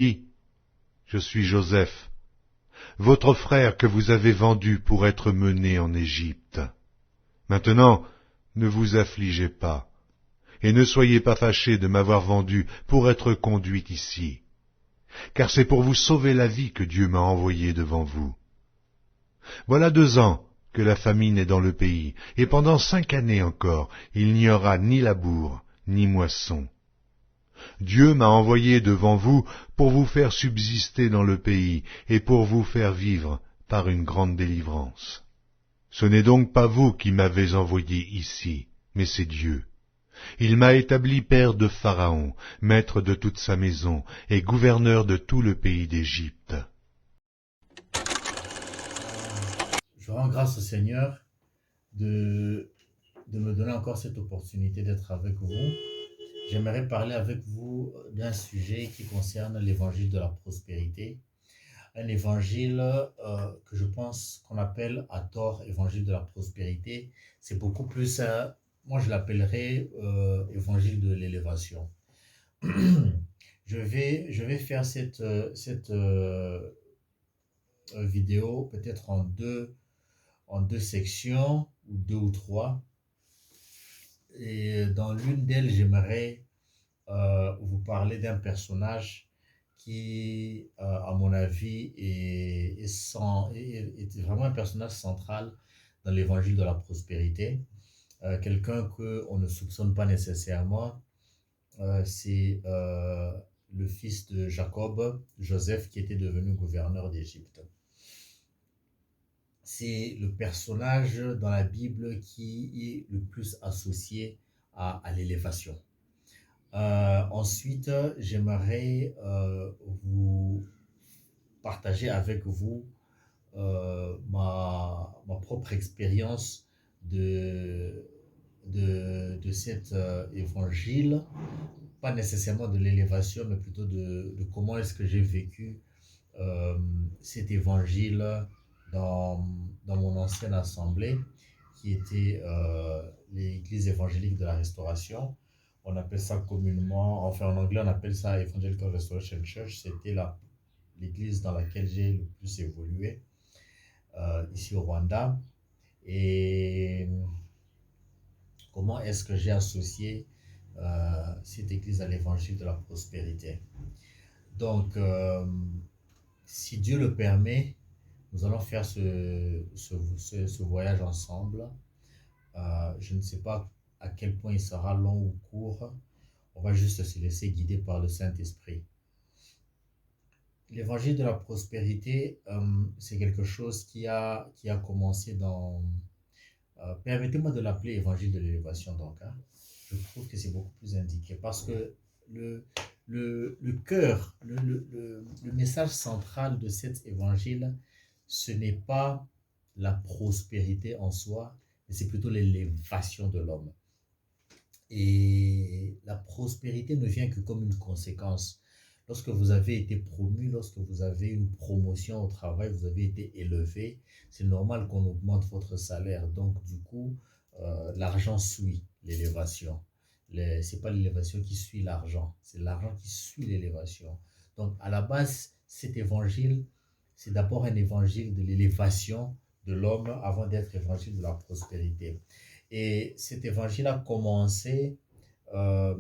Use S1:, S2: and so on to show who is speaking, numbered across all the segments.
S1: Oui, je suis Joseph, votre frère que vous avez vendu pour être mené en Égypte. Maintenant, ne vous affligez pas, et ne soyez pas fâchés de m'avoir vendu pour être conduit ici, car c'est pour vous sauver la vie que Dieu m'a envoyé devant vous. Voilà 2 ans que la famine est dans le pays, et pendant 5 années encore, il n'y aura ni labour, ni moisson. Dieu m'a envoyé devant vous pour vous faire subsister dans le pays, et pour vous faire vivre par une grande délivrance. Ce n'est donc pas vous qui m'avez envoyé ici, mais c'est Dieu. Il m'a établi père de Pharaon, maître de toute sa maison, et gouverneur de tout le pays d'Égypte.
S2: Je rends grâce au Seigneur de, de me donner encore cette opportunité d'être avec vous. J'aimerais parler avec vous d'un sujet qui concerne l'évangile de la prospérité. Un évangile que je pense qu'on appelle à tort évangile de la prospérité. C'est beaucoup plus, moi je l'appellerais évangile de l'élévation. Je vais faire cette vidéo peut-être en deux sections, ou deux ou trois. Et dans l'une d'elles, j'aimerais vous parler d'un personnage qui, à mon avis, est vraiment un personnage central dans l'évangile de la prospérité. Quelqu'un qu'on ne soupçonne pas nécessairement, c'est le fils de Jacob, Joseph, qui était devenu gouverneur d'Égypte. C'est le personnage dans la Bible qui est le plus associé à l'élévation. Ensuite, j'aimerais vous partager avec vous ma propre expérience de cet évangile, pas nécessairement de l'élévation, mais plutôt de comment est-ce que j'ai vécu euh, cet évangile dans, dans mon ancienne assemblée, qui était l'église évangélique de la Restauration. On appelle ça communément, enfin en anglais on appelle ça Evangelical Restoration Church. C'était l'église dans laquelle j'ai le plus évolué ici au Rwanda. Et comment est-ce que j'ai associé cette église à l'évangile de la prospérité? Donc, si Dieu le permet, nous allons faire ce voyage ensemble. Je ne sais pas à quel point il sera long ou court. On va juste se laisser guider par le Saint-Esprit. L'évangile de la prospérité, c'est quelque chose qui a commencé dans... permettez-moi de l'appeler évangile de l'élévation, donc. Hein. Je trouve que c'est beaucoup plus indiqué parce que le, le cœur, le message central de cet évangile, ce n'est pas la prospérité en soi, mais c'est plutôt l'élévation de l'homme. Et la prospérité ne vient que comme une conséquence. Lorsque vous avez été promu, lorsque vous avez une promotion au travail, vous avez été élevé, c'est normal qu'on augmente votre salaire. Donc, du coup, l'argent suit l'élévation. Ce n'est pas l'élévation qui suit l'argent, c'est l'argent qui suit l'élévation. Donc, à la base, cet évangile, c'est d'abord un évangile de l'élévation de l'homme avant d'être évangile de la prospérité. Et cet évangile a commencé euh,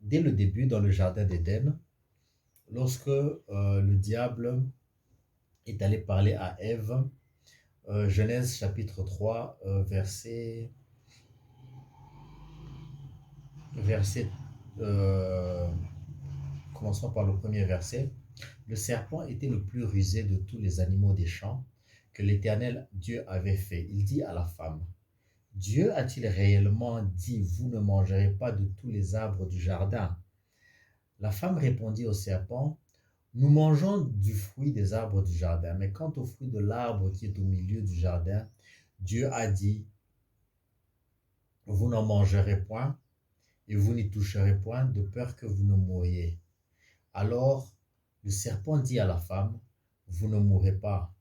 S2: dès le début dans le jardin d'Éden, lorsque le diable est allé parler à Ève. Genèse chapitre 3, verset commençons par le premier verset. Le serpent était le plus rusé de tous les animaux des champs que l'Éternel Dieu avait fait. Il dit à la femme, Dieu a-t-il réellement dit, vous ne mangerez pas de tous les arbres du jardin? La femme répondit au serpent, nous mangeons du fruit des arbres du jardin, mais quant au fruit de l'arbre qui est au milieu du jardin, Dieu a dit, vous n'en mangerez point et vous n'y toucherez point, de peur que vous ne mouriez. Alors le serpent dit à la femme, vous ne mourrez pas,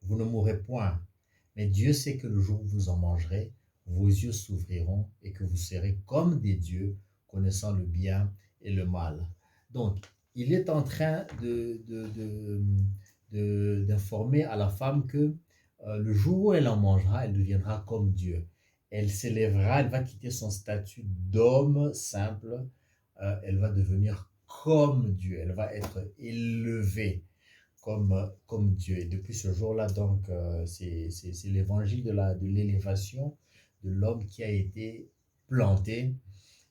S2: vous ne mourrez point, mais Dieu sait que le jour où vous en mangerez, vos yeux s'ouvriront et que vous serez comme des dieux, connaissant le bien et le mal. Donc, il est en train d'informer à la femme que le jour où elle en mangera, elle deviendra comme Dieu. Elle s'élèvera, elle va quitter son statut d'homme simple, elle va devenir comme Dieu, elle va être élevée comme Dieu. Et depuis ce jour-là, donc, c'est l'évangile de l'élévation de l'homme qui a été planté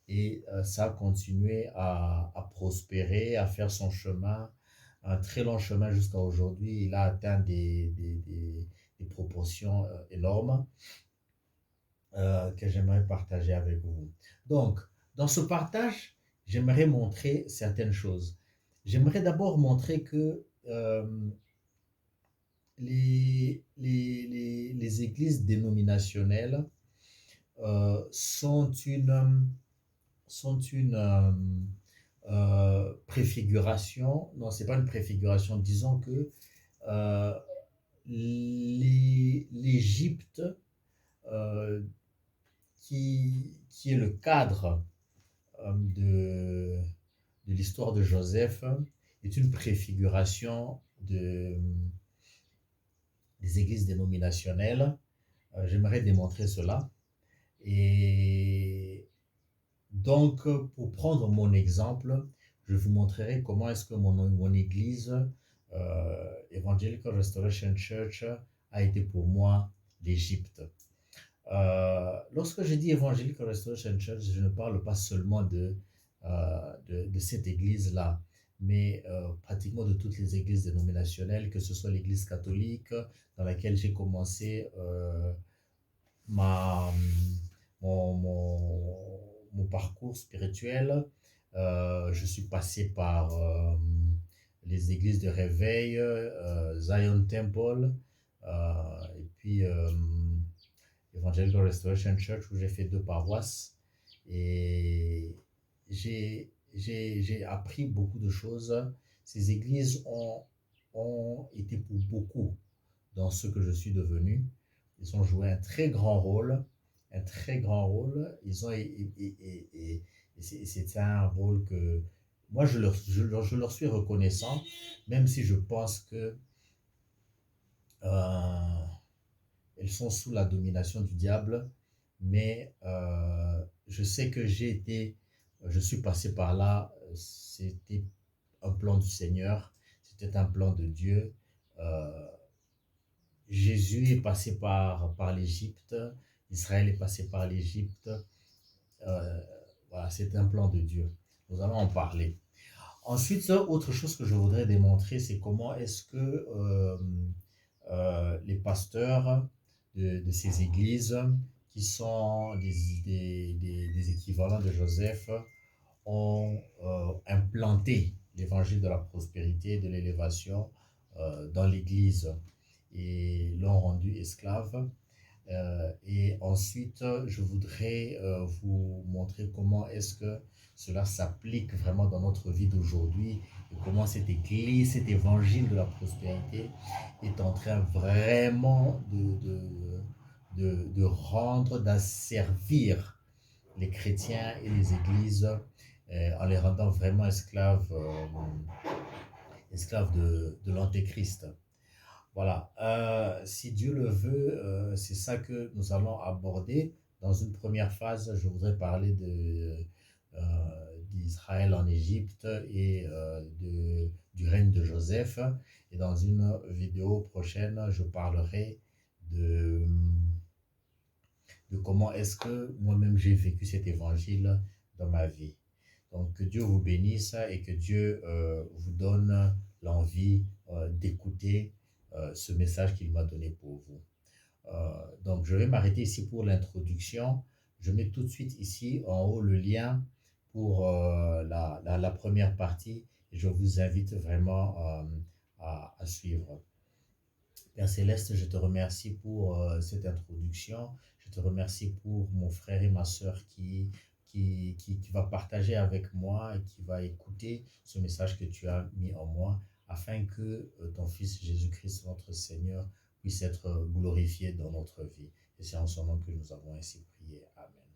S2: et ça a continué à prospérer, à faire son chemin, un très long chemin jusqu'à aujourd'hui. Il a atteint des proportions énormes que j'aimerais partager avec vous. Donc, dans ce partage, j'aimerais montrer certaines choses. J'aimerais d'abord montrer que les églises dénominationnelles sont une préfiguration, non, c'est pas une préfiguration, disons que euh, l'Égypte, euh, qui est le cadre de l'histoire de Joseph, est une préfiguration des églises dénominationnelles. J'aimerais démontrer cela. Et donc, pour prendre mon exemple, je vous montrerai comment est-ce que mon église, Evangelical Restoration Church, a été pour moi l'Égypte. Lorsque je dis Evangelical Restoration Church, je ne parle pas seulement de cette église-là, mais pratiquement de toutes les églises dénominationnelles, que ce soit l'église catholique dans laquelle j'ai commencé ma, mon parcours spirituel. Je suis passé par les églises de réveil, Zion Temple, et puis Evangelical Restoration Church, où j'ai fait 2 paroisses. Et j'ai appris beaucoup de choses. Ces églises ont été pour beaucoup dans ce que je suis devenu. Ils ont joué un très grand rôle, un très grand rôle. Ils ont et c'est un rôle que moi je leur suis reconnaissant, même si je pense que euh, elles sont sous la domination du diable, mais je sais que je suis passé par là. C'était un plan du Seigneur, c'était un plan de Dieu. Euh, Jésus est passé par l'Égypte, Israël est passé par l'Égypte. Euh, voilà, c'est un plan de Dieu. Nous allons en parler. Ensuite, autre chose que je voudrais démontrer, c'est comment est-ce que les pasteurs de ces églises, qui sont des équivalents de Joseph, ont implanté l'évangile de la prospérité, de l'élévation dans l'église et l'ont rendu esclave. Et ensuite, je voudrais vous montrer comment est-ce que cela s'applique vraiment dans notre vie d'aujourd'hui et comment cette église, cet évangile de la prospérité est en train vraiment de rendre, d'asservir les chrétiens et les églises en les rendant vraiment esclaves de l'antéchrist. Voilà, si Dieu le veut, c'est ça que nous allons aborder. Dans une première phase, je voudrais parler d'Israël en Égypte et du règne de Joseph. Et dans une vidéo prochaine, je parlerai de, de comment est-ce que moi-même j'ai vécu cet évangile dans ma vie. Donc que Dieu vous bénisse et que Dieu vous donne l'envie d'écouter ce message qu'il m'a donné pour vous. Donc je vais m'arrêter ici pour l'introduction. Je mets tout de suite ici en haut le lien pour la première partie et je vous invite vraiment à suivre. Père Céleste, je te remercie pour cette introduction. Je te remercie pour mon frère et ma soeur qui va partager avec moi et qui va écouter ce message que tu as mis en moi afin que ton Fils Jésus-Christ, notre Seigneur, puisse être glorifié dans notre vie. Et c'est en son nom que nous avons ainsi prié. Amen.